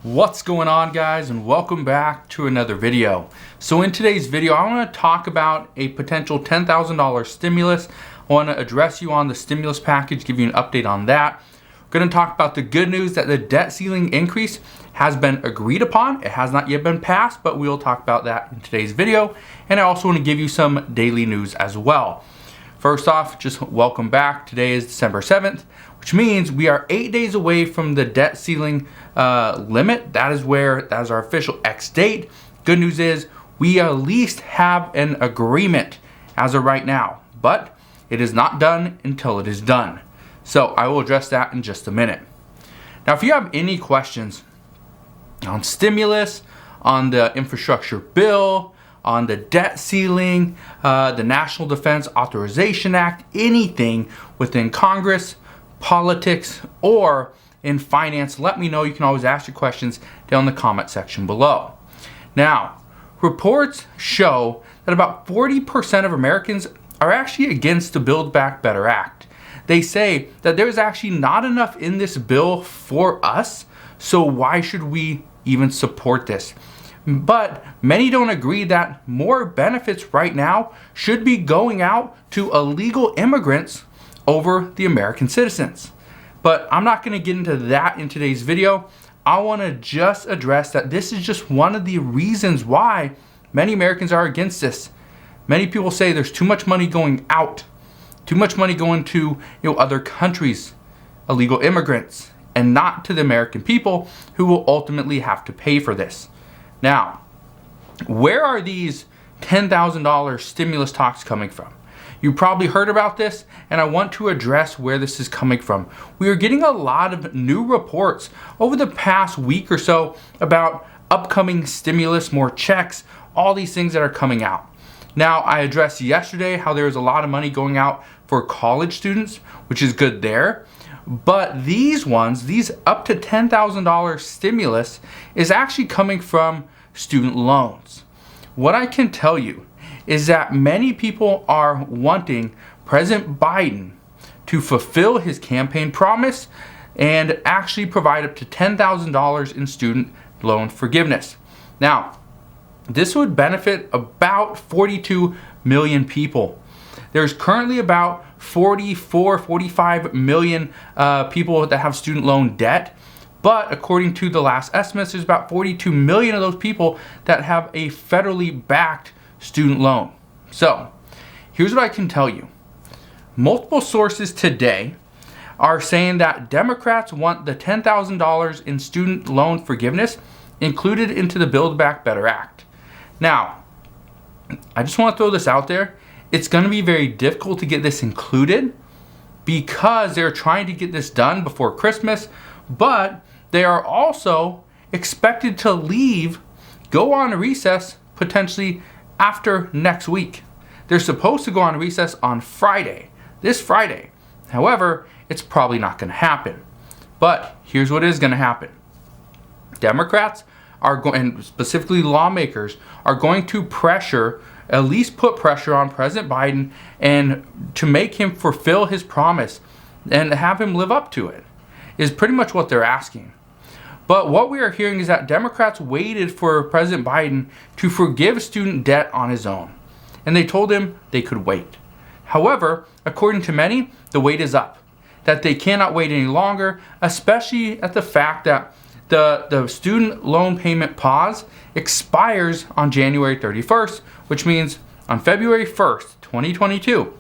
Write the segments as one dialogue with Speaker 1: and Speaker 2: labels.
Speaker 1: What's going on, guys, and welcome back to another video. So in today's video, I want to talk about a potential $10,000 stimulus. I want to address you on the stimulus package, give you an update on that. We're going to talk about the good news that the debt ceiling increase has been agreed upon. It has not yet been passed, but we'll talk about that in today's video. And I also want to give you some daily news as well. First off, just welcome back. Today is December 7th, which means we are 8 days away from the debt ceiling limit. That is our official X date. Good news is we at least have an agreement as of right now, but it is not done until it is done. So I will address that in just a minute. Now, if you have any questions on stimulus, on the infrastructure bill, on the debt ceiling, the National Defense Authorization Act, anything within Congress, politics, or in finance, let me know. You can always ask your questions down in the comment section below. Now, reports show that about 40% of Americans are actually against the Build Back Better Act. They say that there's actually not enough in this bill for us, so why should we even support this? But many don't agree that more benefits right now should be going out to illegal immigrants over the American citizens. But I'm not going to get into that in today's video. I want to just address that this is just one of the reasons why many Americans are against this. Many people say there's too much money going out, too much money going to other countries, illegal immigrants, and not to the American people who will ultimately have to pay for this. Now, where are these $10,000 stimulus talks coming from? You probably heard about this, and I want to address where this is coming from. We are getting a lot of new reports over the past week or so about upcoming stimulus, more checks, all these things that are coming out. Now, I addressed yesterday how there is a lot of money going out for college students, which is good there. But these up to $10,000 stimulus is actually coming from student loans. What I can tell you is that many people are wanting President Biden to fulfill his campaign promise and actually provide up to $10,000 in student loan forgiveness. Now, this would benefit about 42 million people. There's currently about 45 million people that have student loan debt. But according to the last estimates, there's about 42 million of those people that have a federally backed student loan. So here's what I can tell you. Multiple sources today are saying that Democrats want the $10,000 in student loan forgiveness included into the Build Back Better Act. Now, I just want to throw this out there. It's going to be very difficult to get this included because they're trying to get this done before Christmas, but they are also expected to go on recess potentially after next week. They're supposed to go on recess on Friday, this Friday. However, it's probably not going to happen. But here's what is going to happen. Democrats are going, and specifically lawmakers, are going to at least put pressure on President Biden and to make him fulfill his promise and have him live up to it is pretty much what they're asking. But what we are hearing is that Democrats waited for President Biden to forgive student debt on his own, and they told him they could wait. However, according to many, the wait is up, that they cannot wait any longer, especially at the fact that the student loan payment pause expires on January 31st, which means on February 1st, 2022,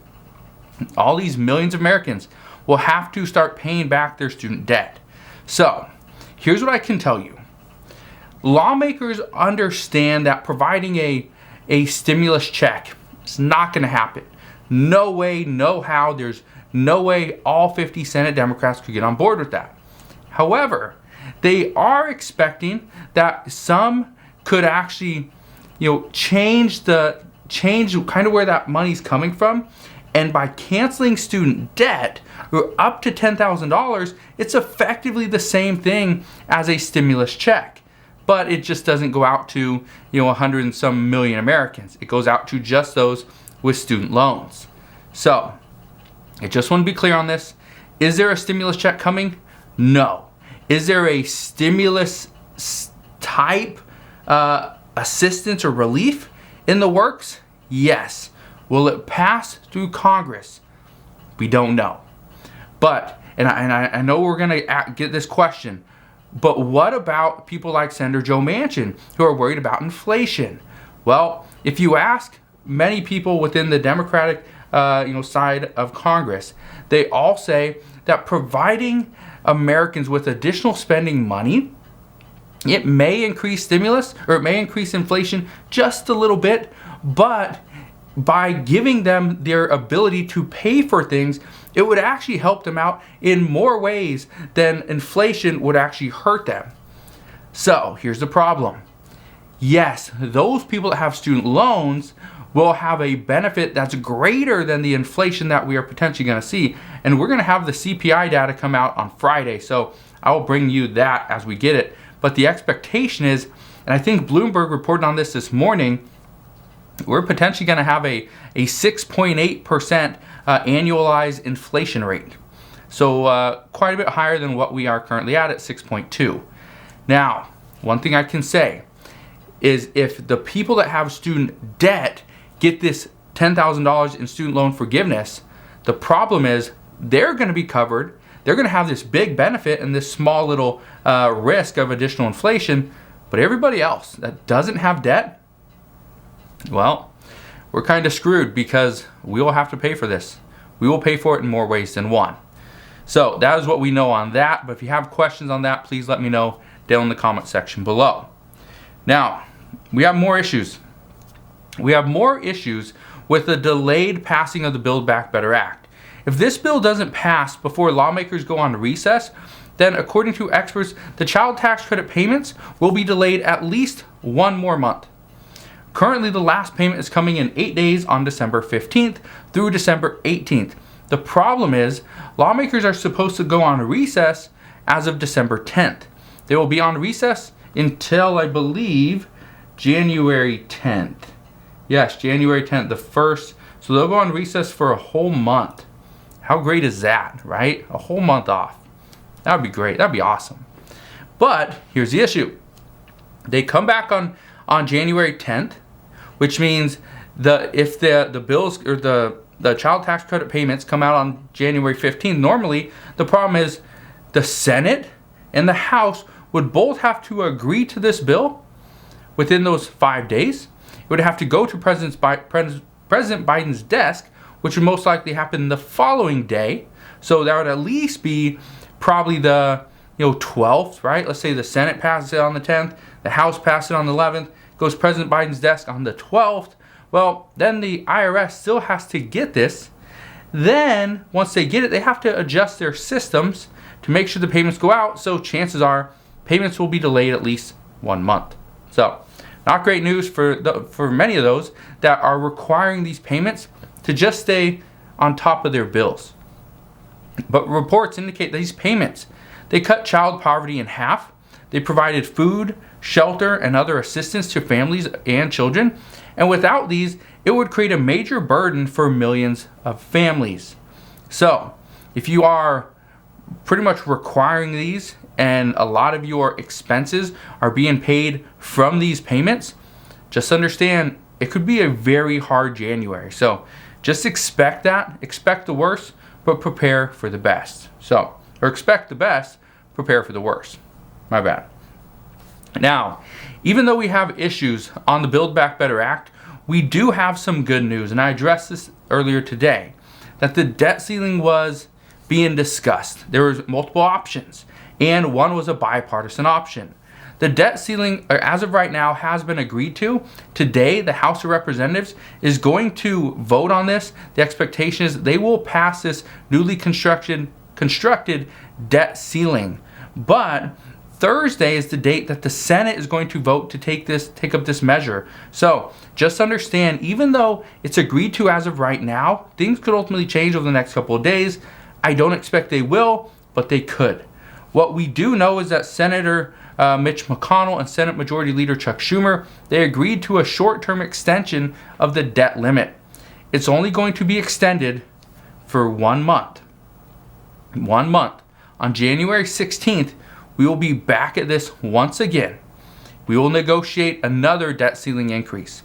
Speaker 1: all these millions of Americans will have to start paying back their student debt. So here's what I can tell you. Lawmakers understand that providing a stimulus check is not going to happen. No way, no how. There's no way all 50 Senate Democrats could get on board with that. However, they are expecting that some could actually, change kind of where that money's coming from. And by canceling student debt or up to $10,000, it's effectively the same thing as a stimulus check. But it just doesn't go out to 100 and some million Americans. It goes out to just those with student loans. So I just want to be clear on this. Is there a stimulus check coming? No. Is there a stimulus type assistance or relief in the works? Yes. Will it pass through Congress? We don't know. But, and I know we're going to get this question, but what about people like Senator Joe Manchin who are worried about inflation? Well, if you ask many people within the Democratic side of Congress, they all say that providing Americans with additional spending money, it may increase stimulus or it may increase inflation just a little bit, but by giving them their ability to pay for things, it would actually help them out in more ways than inflation would actually hurt them. So here's the problem. Yes, those people that have student loans will have a benefit that's greater than the inflation that we are potentially going to see. And we're going to have the CPI data come out on Friday, so I will bring you that as we get it. But the expectation is, and I think Bloomberg reported on this morning, we're potentially going to have a 6.8% annualized inflation rate. So quite a bit higher than what we are currently at 6.2. Now, one thing I can say is if the people that have student debt get this $10,000 in student loan forgiveness, the problem is they're going to be covered. They're going to have this big benefit and this small little risk of additional inflation. But everybody else that doesn't have debt, well, we're kind of screwed because we will have to pay for this. We will pay for it in more ways than one. So that is what we know on that. But if you have questions on that, please let me know down in the comment section below. Now, we have more issues. We have more issues with the delayed passing of the Build Back Better Act. If this bill doesn't pass before lawmakers go on recess, then according to experts, the child tax credit payments will be delayed at least one more month. Currently, the last payment is coming in 8 days on December 15th through December 18th. The problem is, lawmakers are supposed to go on recess as of December 10th. They will be on recess until, I believe, January 10th. Yes, January 10th, the first. So they'll go on recess for a whole month. How great is that, right? A whole month off. That would be great. That would be awesome. But here's the issue. They come back on January 10th, which means if the bills or the child tax credit payments come out on January 15th, normally the problem is the Senate and the House would both have to agree to this bill within those 5 days. It would have to go to President Biden's desk, which would most likely happen the following day. So that would at least be probably the 12th, right? Let's say the Senate passes it on the 10th, the House passes it on the 11th, goes to President Biden's desk on the 12th. Well, then the IRS still has to get this. Then, once they get it, they have to adjust their systems to make sure the payments go out. So chances are payments will be delayed at least 1 month. So not great news for many of those that are requiring these payments to just stay on top of their bills. But reports indicate that these payments, they cut child poverty in half. They provided food, shelter, and other assistance to families and children. And without these, it would create a major burden for millions of families. So, if you are pretty much requiring these and a lot of your expenses are being paid from these payments, just understand it could be a very hard January. So, just expect that. Expect the worst, but prepare for the best. So, or expect the best, prepare for the worst. My bad. Now, even though we have issues on the Build Back Better Act, we do have some good news, and I addressed this earlier today, that the debt ceiling was being discussed. There was multiple options, and one was a bipartisan option. The debt ceiling, as of right now, has been agreed to. Today, the House of Representatives is going to vote on this. The expectation is they will pass this newly constructed debt ceiling. But Thursday is the date that the Senate is going to vote to take up this measure. So just understand, even though it's agreed to as of right now, things could ultimately change over the next couple of days. I don't expect they will, but they could. What we do know is that Senator Mitch McConnell and Senate Majority Leader Chuck Schumer, they agreed to a short-term extension of the debt limit. It's only going to be extended for 1 month. 1 month. On January 16th, we will be back at this once again. We will negotiate another debt ceiling increase.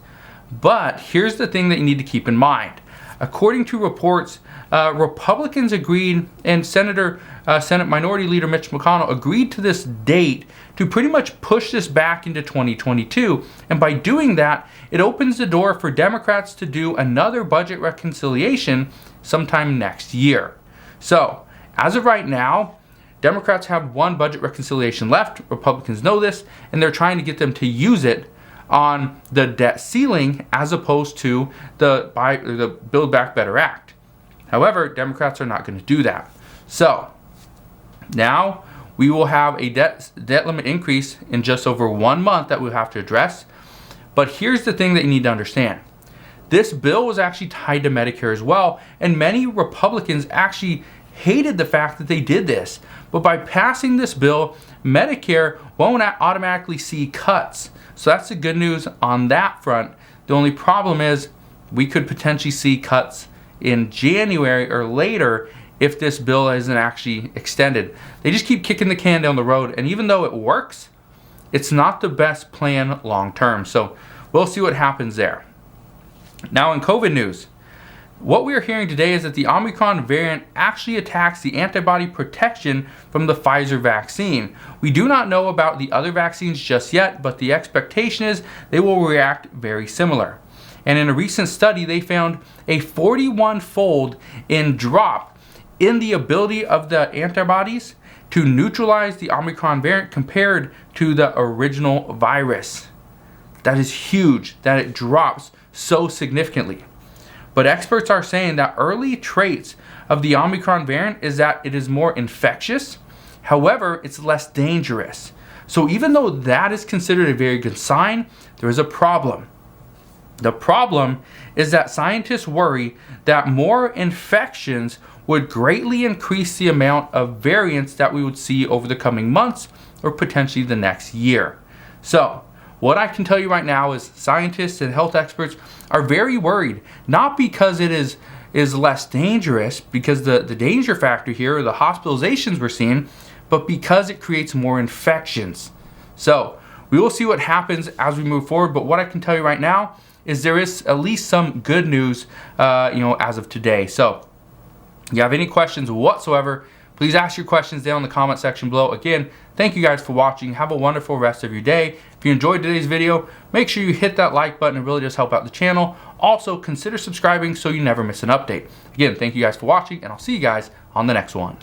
Speaker 1: But here's the thing that you need to keep in mind. According to reports, Republicans agreed, and Senate Minority Leader Mitch McConnell agreed to this date to pretty much push this back into 2022. And by doing that, it opens the door for Democrats to do another budget reconciliation sometime next year. So, as of right now, Democrats have one budget reconciliation left. Republicans know this, and they're trying to get them to use it on the debt ceiling as opposed to the Build Back Better Act. However, Democrats are not going to do that. So now we will have a debt limit increase in just over 1 month that we'll have to address. But here's the thing that you need to understand. This bill was actually tied to Medicare as well, and many Republicans actually hated the fact that they did this. But by passing this bill, Medicare won't automatically see cuts. So that's the good news on that front. The only problem is we could potentially see cuts in January or later if this bill isn't actually extended. They just keep kicking the can down the road, and even though it works, it's not the best plan long term. So we'll see what happens there. Now in COVID news, what we are hearing today is that the Omicron variant actually attacks the antibody protection from the Pfizer vaccine. We do not know about the other vaccines just yet, but the expectation is they will react very similar. And in a recent study, they found a 41-fold drop in the ability of the antibodies to neutralize the Omicron variant compared to the original virus. That is huge, that it drops so significantly. But experts are saying that early traits of the Omicron variant is that it is more infectious. However, it's less dangerous. So even though that is considered a very good sign, there is a problem. The problem is that scientists worry that more infections would greatly increase the amount of variants that we would see over the coming months or potentially the next year. So, what I can tell you right now is scientists and health experts are very worried, not because it is less dangerous, because the danger factor here, or the hospitalizations we're seeing, but because it creates more infections. So we will see what happens as we move forward, but what I can tell you right now is there is at least some good news as of today. So if you have any questions whatsoever, please ask your questions down in the comment section below. Again, thank you guys for watching. Have a wonderful rest of your day. If you enjoyed today's video, make sure you hit that like button. It really does help out the channel. Also, consider subscribing so you never miss an update. Again, thank you guys for watching, and I'll see you guys on the next one.